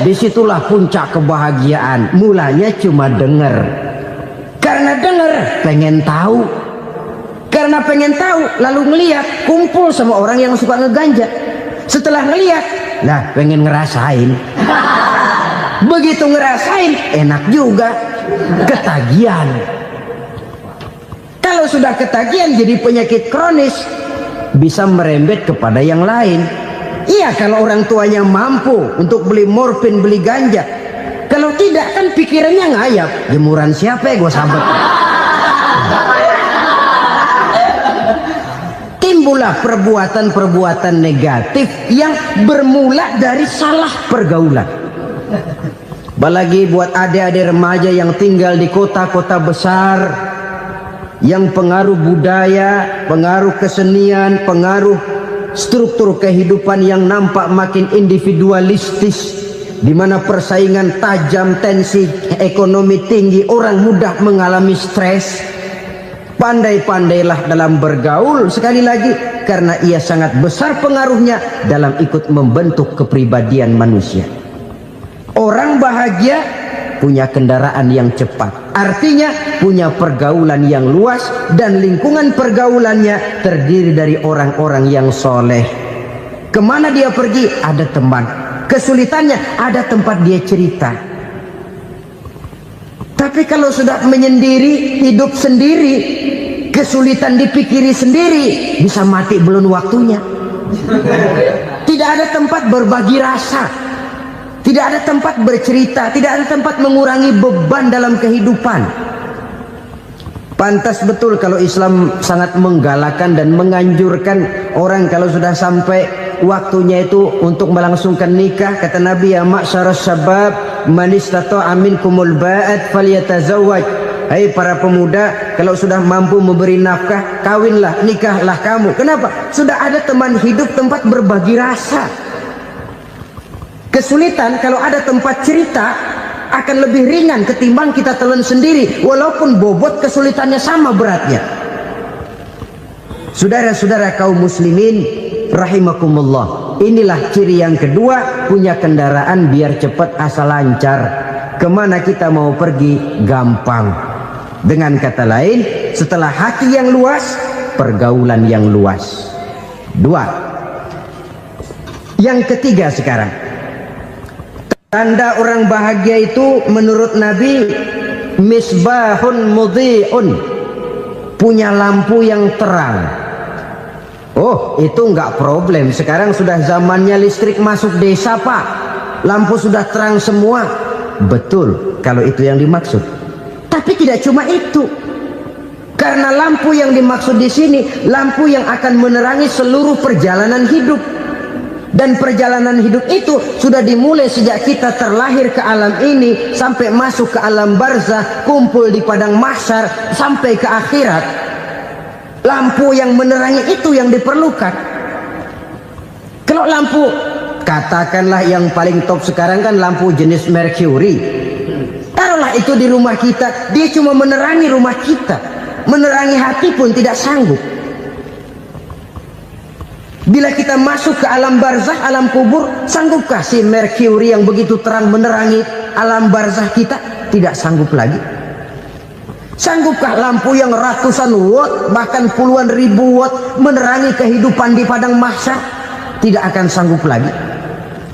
disitulah puncak kebahagiaan. Mulanya cuma denger. Karena denger pengen tahu. Karena pengen tahu lalu ngeliat, kumpul sama orang yang suka ngeganja. Setelah ngeliat, lah pengen ngerasain. Begitu ngerasain enak juga, ketagihan. Kalau sudah ketagihan jadi penyakit kronis, bisa merembet kepada yang lain. Iya, kalau orang tuanya mampu untuk beli morfin, beli ganja. Kalau tidak kan pikirannya ngayap, jemuran siapa ya gue sabet. Timbullah perbuatan-perbuatan negatif yang bermula dari salah pergaulan. Apalagi buat adik-adik remaja yang tinggal di kota-kota besar, yang pengaruh budaya, pengaruh kesenian, pengaruh struktur kehidupan yang nampak makin individualistis, di mana persaingan tajam, tensi ekonomi tinggi, orang mudah mengalami stres. Pandai-pandailah dalam bergaul, sekali lagi, karena ia sangat besar pengaruhnya dalam ikut membentuk kepribadian manusia. Orang bahagia punya kendaraan yang cepat, artinya punya pergaulan yang luas, dan lingkungan pergaulannya terdiri dari orang-orang yang soleh. Kemana dia pergi ada teman, kesulitannya ada tempat dia cerita. Tapi kalau sudah menyendiri, hidup sendiri, kesulitan dipikiri sendiri, bisa mati belum waktunya. Tidak ada tempat berbagi rasa, tidak ada tempat bercerita, tidak ada tempat mengurangi beban dalam kehidupan. Pantas betul kalau Islam sangat menggalakkan dan menganjurkan orang kalau sudah sampai waktunya itu untuk melangsungkan nikah. Kata Nabi, ya ma'syaras syabab man istata'a minkumul ba'at falyatazawwaj. Hai para pemuda, kalau sudah mampu memberi nafkah, kawinlah, nikahlah kamu. Kenapa? Sudah ada teman hidup, tempat berbagi rasa. Kesulitan kalau ada tempat cerita akan lebih ringan ketimbang kita telan sendiri, walaupun bobot kesulitannya sama beratnya. Saudara-saudara kaum muslimin rahimakumullah, inilah ciri yang kedua, punya kendaraan biar cepat asal lancar. Kemana kita mau pergi gampang. Dengan kata lain, setelah hati yang luas, pergaulan yang luas. Dua. Yang ketiga sekarang, tanda orang bahagia itu menurut Nabi, misbahun mudhi'un, punya lampu yang terang. Oh, itu enggak problem. Sekarang sudah zamannya listrik masuk desa, Pak. Lampu sudah terang semua. Betul, kalau itu yang dimaksud. Tapi tidak cuma itu. Karena lampu yang dimaksud di sini, lampu yang akan menerangi seluruh perjalanan hidup. Dan perjalanan hidup itu sudah dimulai sejak kita terlahir ke alam ini, sampai masuk ke alam barzah, kumpul di padang mahsyar, sampai ke akhirat. Lampu yang menerangi itu yang diperlukan. Kalau lampu, katakanlah yang paling top sekarang kan lampu jenis Mercury. Taruhlah itu di rumah kita, dia cuma menerangi rumah kita, menerangi hati pun tidak sanggup. Bila kita masuk ke alam barzah, alam kubur, sanggupkah si Mercury yang begitu terang menerangi alam barzah kita? Tidak sanggup lagi. Sanggupkah lampu yang ratusan watt, bahkan puluhan ribu watt menerangi kehidupan di padang mahsyar? Tidak akan sanggup lagi.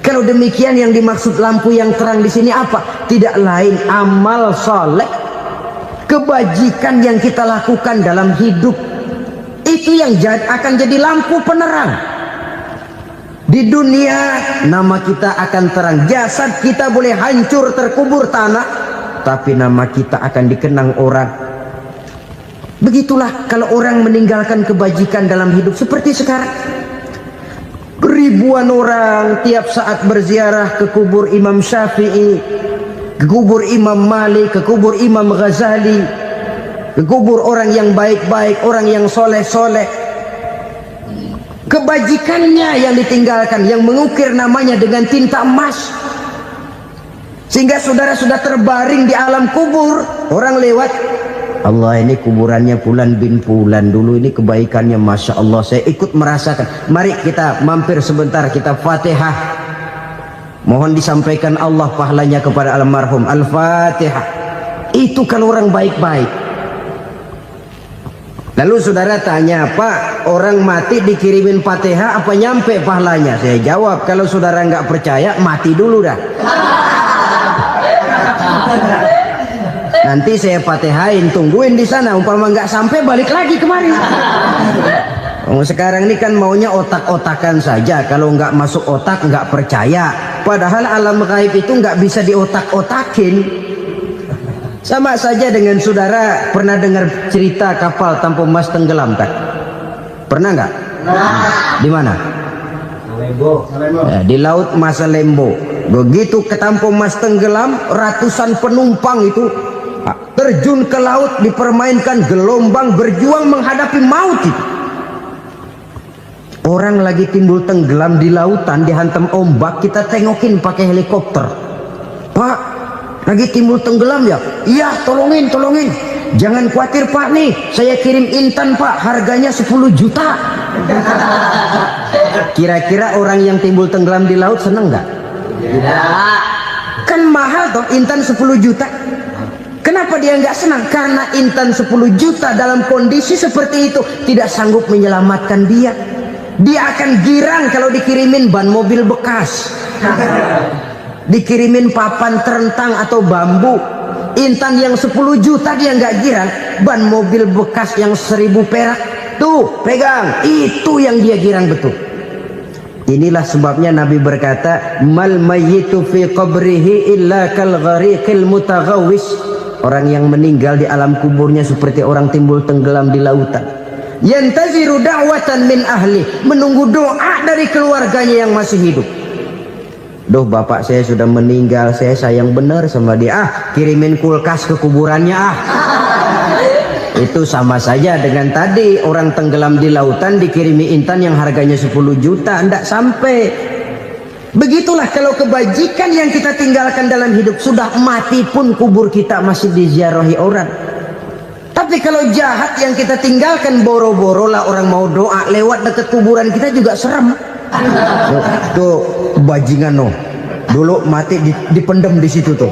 Kalau demikian, yang dimaksud lampu yang terang di sini apa? Tidak lain amal soleh, kebajikan yang kita lakukan dalam hidup. Itu yang akan jadi lampu penerang. Di dunia nama kita akan terang, jasad kita boleh hancur terkubur tanah, tapi nama kita akan dikenang orang. Begitulah kalau orang meninggalkan kebajikan dalam hidup seperti sekarang. Ribuan orang tiap saat berziarah ke kubur Imam Syafi'i, ke kubur Imam Malik, ke kubur Imam Ghazali, ke kubur orang yang baik-baik, orang yang soleh-soleh. Kebajikannya yang ditinggalkan, yang mengukir namanya dengan tinta emas. Sehingga saudara sudah terbaring di alam kubur, orang lewat, Allah, ini kuburannya Fulan bin Fulan, dulu ini kebaikannya Masya Allah, saya ikut merasakan. Mari kita mampir sebentar, kita Fatihah, mohon disampaikan Allah pahalanya kepada almarhum. Al-Fatihah. Itu kalau orang baik-baik. Lalu saudara tanya, Pak, orang mati dikirimin Fatihah apa nyampe pahalanya? Saya jawab, kalau saudara nggak percaya, mati dulu dah. Nanti saya Fatihain, tungguin di sana. Umpama nggak sampai, balik lagi kemari. Sekarang ini kan maunya otak-otakan saja. Kalau nggak masuk otak, nggak percaya. Padahal alam gaib itu nggak bisa diotak-otakin. Sama saja dengan saudara pernah dengar cerita kapal tanpa emas tenggelam kan? Pernah nggak? Di mana? Ya, di laut Masalembo. Begitu ke tanpa emas tenggelam, ratusan penumpang itu terjun ke laut, dipermainkan gelombang, berjuang menghadapi maut itu. Orang lagi timbul tenggelam di lautan, dihantam ombak, kita tengokin pakai helikopter. Pak, lagi timbul tenggelam ya? Iya, tolongin. Jangan khawatir Pak, nih saya kirim intan Pak, harganya 10 juta. Kira-kira orang yang timbul tenggelam di laut seneng nggak? Tidak. Kan mahal toh intan 10 juta. Kenapa dia nggak senang? Karena intan 10 juta dalam kondisi seperti itu tidak sanggup menyelamatkan dia. Dia akan girang kalau dikirimin ban mobil bekas, dikirimin papan terentang atau bambu. Intan yang 10 juta dia nggak girang, ban mobil bekas yang 1000 perak tuh pegang, itu yang dia girang betul. Inilah sebabnya Nabi berkata, mal mayyitu fi qabrihi illa kal ghariqil mutaghawwis. Orang yang meninggal di alam kuburnya seperti orang timbul tenggelam di lautan. Yantaziru da'watan min ahli, menunggu doa dari keluarganya yang masih hidup. Duh, bapak saya sudah meninggal, saya sayang benar sama dia. Kirimin kulkas ke kuburannya Itu sama saja dengan tadi orang tenggelam di lautan dikirimi intan yang harganya 10 juta, ndak sampai. Begitulah kalau kebajikan yang kita tinggalkan dalam hidup, sudah mati pun kubur kita masih diziarahi orang. Tapi kalau jahat yang kita tinggalkan, boro-boro lah orang mau doa lewat dekat kuburan kita juga serem. Tuh bajingan no, dulu mati dipendem di situ tuh.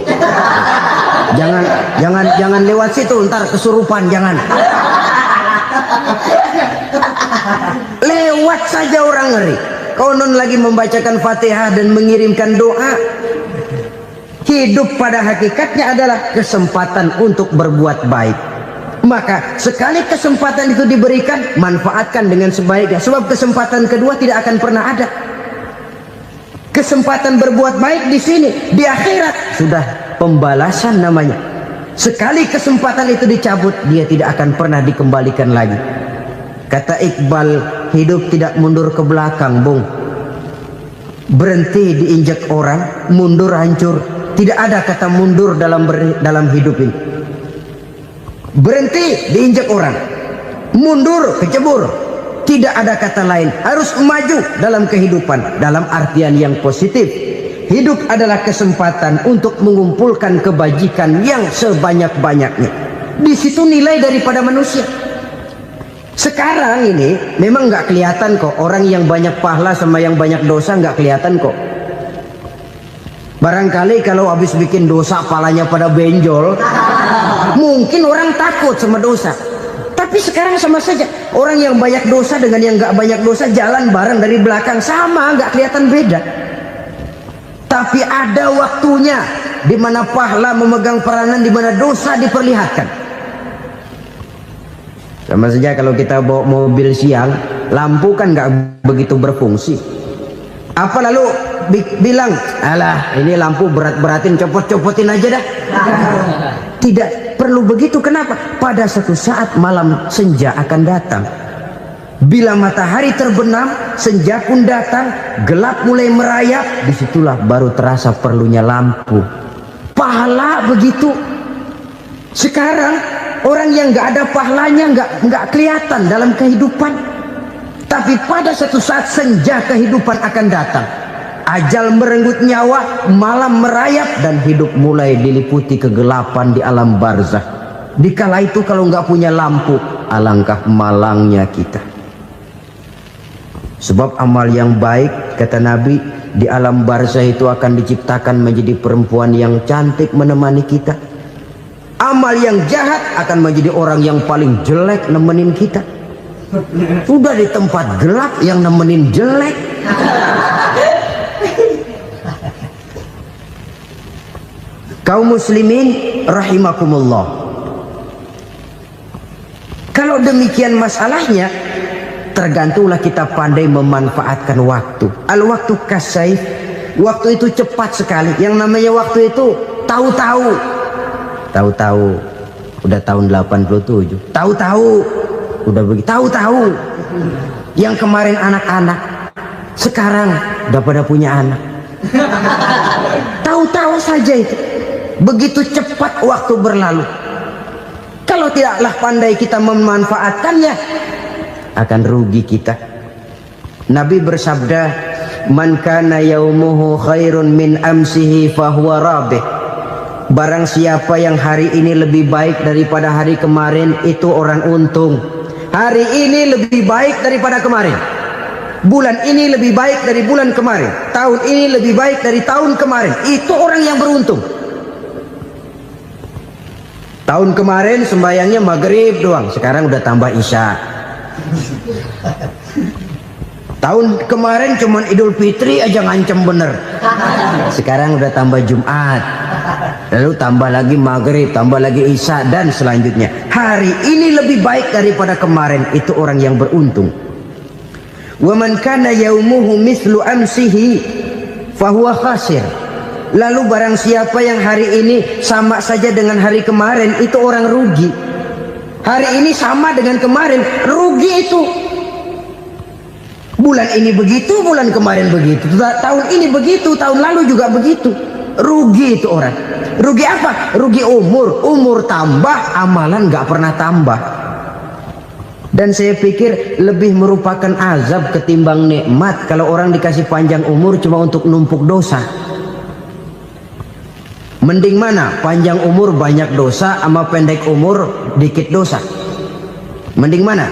Jangan lewat situ, ntar kesurupan, jangan. Lewat saja orang ngeri. Konon lagi membacakan Fatihah dan mengirimkan doa. Hidup pada hakikatnya adalah kesempatan untuk berbuat baik. Maka sekali kesempatan itu diberikan, manfaatkan dengan sebaiknya. Sebab kesempatan kedua tidak akan pernah ada. Kesempatan berbuat baik di sini, di akhirat sudah pembalasan namanya. Sekali kesempatan itu dicabut, dia tidak akan pernah dikembalikan lagi. Kata Iqbal, hidup tidak mundur ke belakang, Bung. Berhenti diinjak orang, mundur hancur. Tidak ada kata mundur dalam hidup ini. Berhenti diinjak orang, mundur kecebur. Tidak ada kata lain. Harus maju dalam kehidupan, dalam artian yang positif. Hidup adalah kesempatan untuk mengumpulkan kebajikan yang sebanyak-banyaknya. Di situ nilai daripada manusia. Sekarang ini memang nggak kelihatan kok, orang yang banyak pahala sama yang banyak dosa nggak kelihatan kok. Barangkali kalau habis bikin dosa palanya pada benjol, mungkin orang takut sama dosa. Tapi sekarang sama saja, orang yang banyak dosa dengan yang nggak banyak dosa jalan bareng dari belakang, sama, nggak kelihatan beda. Tapi ada waktunya di mana pahala memegang peranan, di mana dosa diperlihatkan. Sama saja kalau kita bawa mobil siang, lampu kan nggak begitu berfungsi. Apa lalu bilang, alah ini lampu berat-beratin, copot-copotin aja dah. Tidak perlu begitu. Kenapa? Pada satu saat malam senja akan datang. Bila matahari terbenam, senja pun datang, gelap mulai merayap, disitulah baru terasa perlunya lampu. Pahala begitu. Sekarang orang yang nggak ada pahalanya nggak kelihatan dalam kehidupan. Tapi pada satu saat senja kehidupan akan datang. Ajal merenggut nyawa, malam merayap, dan hidup mulai diliputi kegelapan di alam barzah. Dikala itu kalau nggak punya lampu, alangkah malangnya kita. Sebab amal yang baik, kata Nabi, di alam barzah itu akan diciptakan menjadi perempuan yang cantik menemani kita. Amal yang jahat akan menjadi orang yang paling jelek nemenin kita. Sudah di tempat gelap yang nemenin jelek. Kaum muslimin rahimakumullah. Kalau demikian masalahnya, tergantunglah kita pandai memanfaatkan waktu. Al-waktu kasayf, waktu itu cepat sekali. Yang namanya waktu itu tahu-tahu. Tahu-tahu udah tahun 87. Tahu-tahu udah begitu. Tahu-tahu yang kemarin anak-anak, sekarang udah pada punya anak. Tahu-tahu saja itu. Begitu cepat waktu berlalu. Kalau tidaklah pandai kita memanfaatkannya, akan rugi kita. Nabi bersabda, "Man kana yaumuhu khairun min amsihi fahuwa rabih." Barang siapa yang hari ini lebih baik daripada hari kemarin, itu orang untung. Hari ini lebih baik daripada kemarin. Bulan ini lebih baik dari bulan kemarin. Tahun ini lebih baik dari tahun kemarin. Itu orang yang beruntung. Tahun kemarin sembahyangnya maghrib doang, sekarang udah tambah isya. Tahun kemarin cuman Idul Fitri aja ngancem bener, sekarang udah tambah Jumat, lalu tambah lagi maghrib, tambah lagi isya, dan selanjutnya. Hari ini lebih baik daripada kemarin, itu orang yang beruntung. Wa man kana yaumuhu mithlu amsihi fahuwa khasir. Lalu barang siapa yang hari ini sama saja dengan hari kemarin, itu orang rugi. Hari ini sama dengan kemarin, rugi itu. Bulan ini begitu, bulan kemarin begitu, tahun ini begitu, tahun lalu juga begitu. Rugi itu orang. Rugi apa? Rugi umur. Umur tambah, amalan gak pernah tambah. Dan saya pikir lebih merupakan azab ketimbang nikmat kalau orang dikasih panjang umur cuma untuk numpuk dosa. Mending mana? Panjang umur banyak dosa sama pendek umur dikit dosa? Mending mana?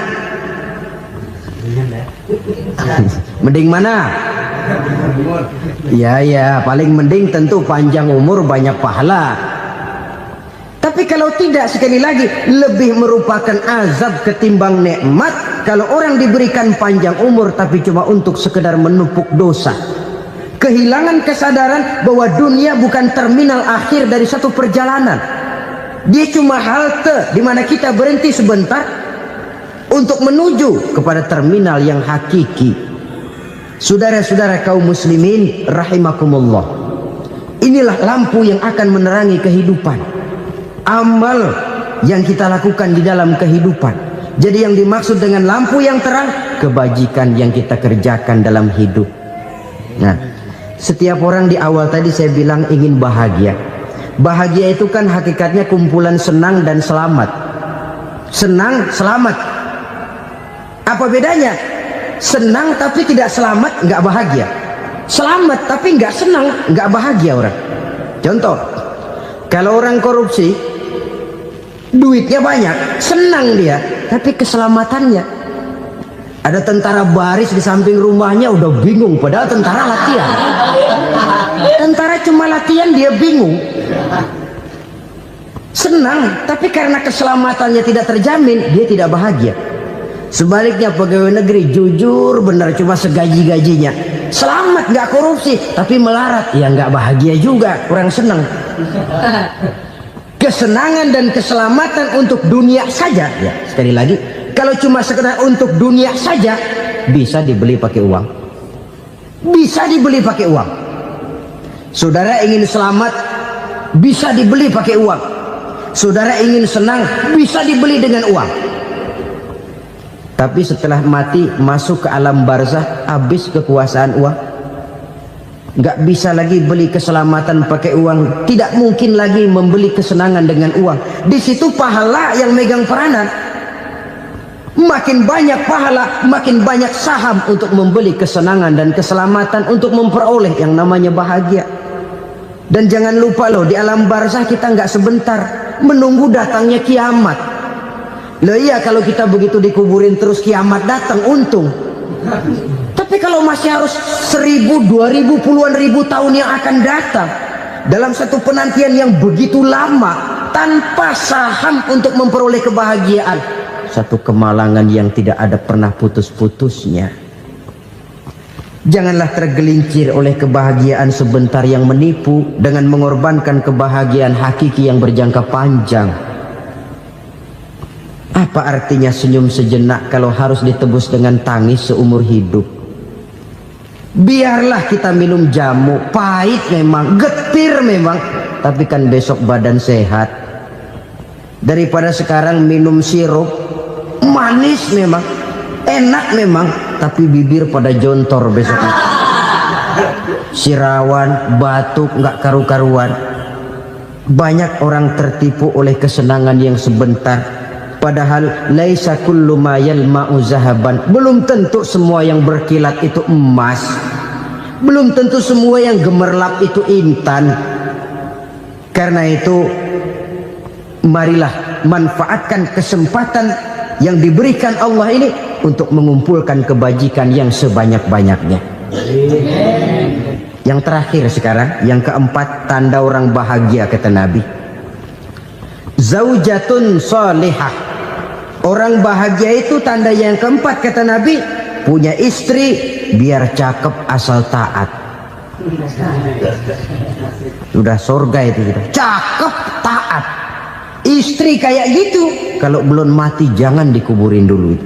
Mending mana? Ya, paling mending tentu panjang umur banyak pahala. Tapi kalau tidak, sekali lagi, lebih merupakan azab ketimbang nikmat kalau orang diberikan panjang umur tapi cuma untuk sekedar menumpuk dosa. Kehilangan kesadaran bahwa dunia bukan terminal akhir dari satu perjalanan. Dia cuma halte di mana kita berhenti sebentar untuk menuju kepada terminal yang hakiki. Saudara-saudara kaum muslimin rahimakumullah, inilah lampu yang akan menerangi kehidupan, amal yang kita lakukan di dalam kehidupan. Jadi yang dimaksud dengan lampu yang terang, kebajikan yang kita kerjakan dalam hidup. Nah, setiap orang di awal tadi saya bilang ingin bahagia. Bahagia itu kan hakikatnya kumpulan senang dan selamat. Senang, selamat. Apa bedanya? Senang tapi tidak selamat, nggak bahagia. Selamat tapi nggak senang, nggak bahagia orang. Contoh, kalau orang korupsi, duitnya banyak, senang dia, tapi keselamatannya. Ada tentara baris di samping rumahnya udah bingung, padahal tentara latihan. Tentara cuma latihan, dia bingung. Senang, tapi karena keselamatannya tidak terjamin, dia tidak bahagia. Sebaliknya pegawai negeri jujur benar, cuma segaji-gajinya, selamat nggak korupsi, tapi melarat, ya nggak bahagia juga, kurang senang. Kesenangan dan keselamatan untuk dunia saja, ya sekali lagi, kalau cuma sekedar untuk dunia saja, bisa dibeli pakai uang. Bisa dibeli pakai uang. Saudara ingin selamat, bisa dibeli pakai uang. Saudara ingin senang, bisa dibeli dengan uang. Tapi setelah mati, masuk ke alam barzah, habis kekuasaan uang. Nggak bisa lagi beli keselamatan pakai uang. Tidak mungkin lagi membeli kesenangan dengan uang. Di situ pahala yang megang peranan. Makin banyak pahala, makin banyak saham untuk membeli kesenangan dan keselamatan, untuk memperoleh yang namanya bahagia. Dan jangan lupa loh, di alam barzah kita nggak sebentar, menunggu datangnya kiamat. Loh iya, kalau kita begitu dikuburin terus kiamat datang, untung. Tapi kalau masih harus 1000, 2000, puluhan ribu tahun yang akan datang, dalam satu penantian yang begitu lama, tanpa saham untuk memperoleh kebahagiaan, satu kemalangan yang tidak ada pernah putus-putusnya. Janganlah tergelincir oleh kebahagiaan sebentar yang menipu dengan mengorbankan kebahagiaan hakiki yang berjangka panjang. Apa artinya senyum sejenak kalau harus ditebus dengan tangis seumur hidup? Biarlah kita minum jamu, pahit memang, getir memang, tapi kan besok badan sehat. Daripada sekarang minum sirup, manis memang, enak memang, tapi bibir pada jontor besoknya. Sirawan, batuk, nggak karu-karuan. Banyak orang tertipu oleh kesenangan yang sebentar, Padahal laisa kullu ma yalma'u zahaban. Belum tentu semua yang berkilat itu emas. Belum tentu semua yang gemerlap itu intan. Karena itu marilah manfaatkan kesempatan yang diberikan Allah ini untuk mengumpulkan kebajikan yang sebanyak-banyaknya. Yang terakhir sekarang, yang keempat, tanda orang bahagia kata Nabi. Zaujatun salihah. Orang bahagia itu tanda yang keempat kata Nabi, punya istri biar cakep asal taat. Sudah surga itu sudah. Cakep taat. Istri kayak gitu, kalau belum mati jangan dikuburin dulu.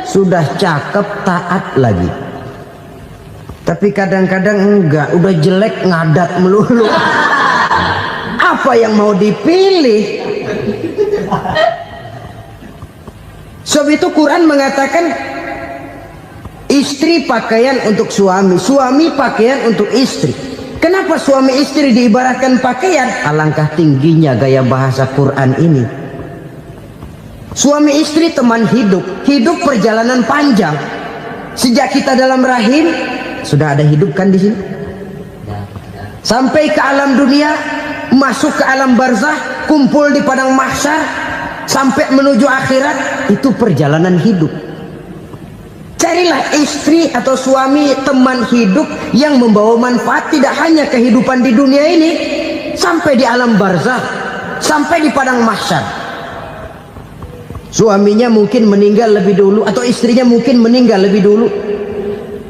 Sudah cakep taat lagi. Tapi kadang-kadang enggak, udah jelek ngadat melulu. Apa yang mau dipilih? Sebab itu Quran mengatakan istri pakaian untuk suami, suami pakaian untuk istri. Kenapa suami istri diibaratkan pakaian? Alangkah tingginya gaya bahasa Quran ini. Suami istri teman hidup, hidup perjalanan panjang. Sejak kita dalam rahim sudah ada hidup kan di sini. Sampai ke alam dunia, masuk ke alam barzah, kumpul di padang mahsyar, sampai menuju akhirat, itu perjalanan hidup. Carilah istri atau suami teman hidup yang membawa manfaat tidak hanya kehidupan di dunia ini, sampai di alam barzah, sampai di padang mahsyar. Suaminya mungkin meninggal lebih dulu atau istrinya mungkin meninggal lebih dulu,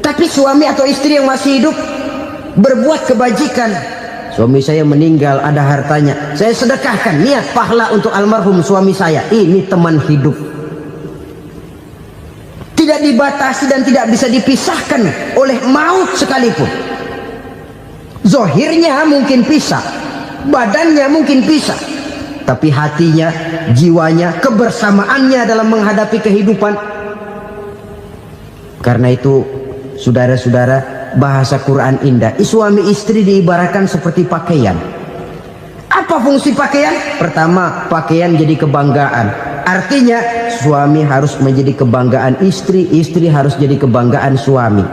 tapi suami atau istri yang masih hidup berbuat kebajikan. Suami saya meninggal, ada hartanya, saya sedekahkan, niat pahala untuk almarhum suami saya. Ini teman hidup, tidak dibatasi dan tidak bisa dipisahkan oleh maut sekalipun. Zohirnya mungkin pisah, badannya mungkin pisah, tapi hatinya, jiwanya, kebersamaannya dalam menghadapi kehidupan. Karena itu saudara-saudara, bahasa Quran indah. Suami istri diibaratkan seperti pakaian. Apa fungsi pakaian? Pertama, pakaian jadi kebanggaan. Artinya suami harus menjadi kebanggaan istri, istri harus jadi kebanggaan suami.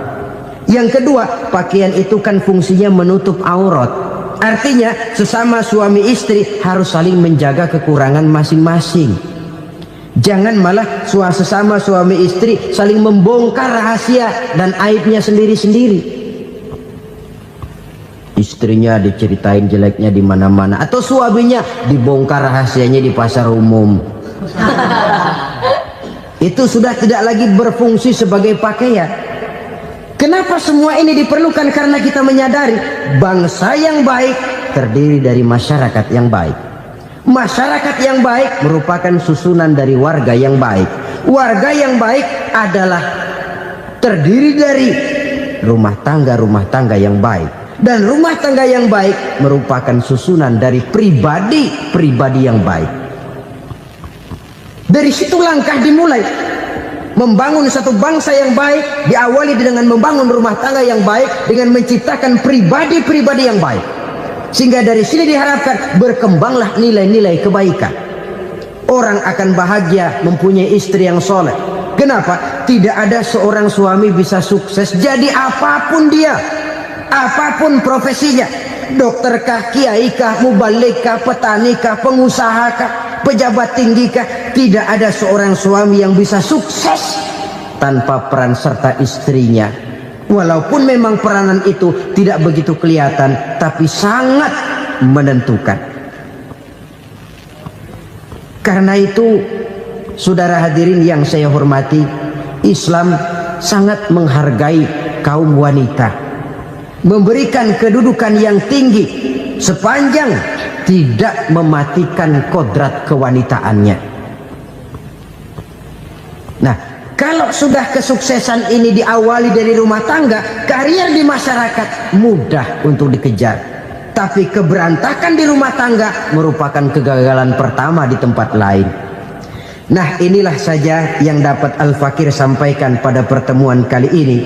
Yang kedua, pakaian itu kan fungsinya menutup aurat. Artinya sesama suami istri harus saling menjaga kekurangan masing-masing. Jangan malah sesama suami istri saling membongkar rahasia dan aibnya sendiri-sendiri. Istrinya diceritain jeleknya di mana-mana, atau suaminya dibongkar rahasianya di pasar umum. Itu sudah tidak lagi berfungsi sebagai pakaian. Kenapa semua ini diperlukan? Karena kita menyadari bangsa yang baik terdiri dari masyarakat yang baik. Masyarakat yang baik merupakan susunan dari warga yang baik. Warga yang baik adalah terdiri dari rumah tangga yang baik. Dan rumah tangga yang baik merupakan susunan dari pribadi yang baik. Dari situ langkah dimulai. Membangun satu bangsa yang baik diawali dengan membangun rumah tangga yang baik, dengan menciptakan pribadi-pribadi yang baik. Sehingga dari sini diharapkan berkembanglah nilai-nilai kebaikan. Orang akan bahagia mempunyai istri yang soleh. Kenapa? Tidak ada seorang suami bisa sukses jadi apapun dia, apapun profesinya. Dokterkah, kiaikah, mubalikah, petanikah, pengusahakah, pejabat tinggikah, tidak ada seorang suami yang bisa sukses tanpa peran serta istrinya. Walaupun memang peranan itu tidak begitu kelihatan, tapi sangat menentukan. Karena itu, saudara hadirin yang saya hormati, Islam sangat menghargai kaum wanita, memberikan kedudukan yang tinggi sepanjang tidak mematikan kodrat kewanitaannya. Nah, kalau sudah kesuksesan ini diawali dari rumah tangga, karier di masyarakat mudah untuk dikejar. Tapi keberantakan di rumah tangga merupakan kegagalan pertama di tempat lain. Nah, inilah saja yang dapat Al-Fakir sampaikan pada pertemuan kali ini.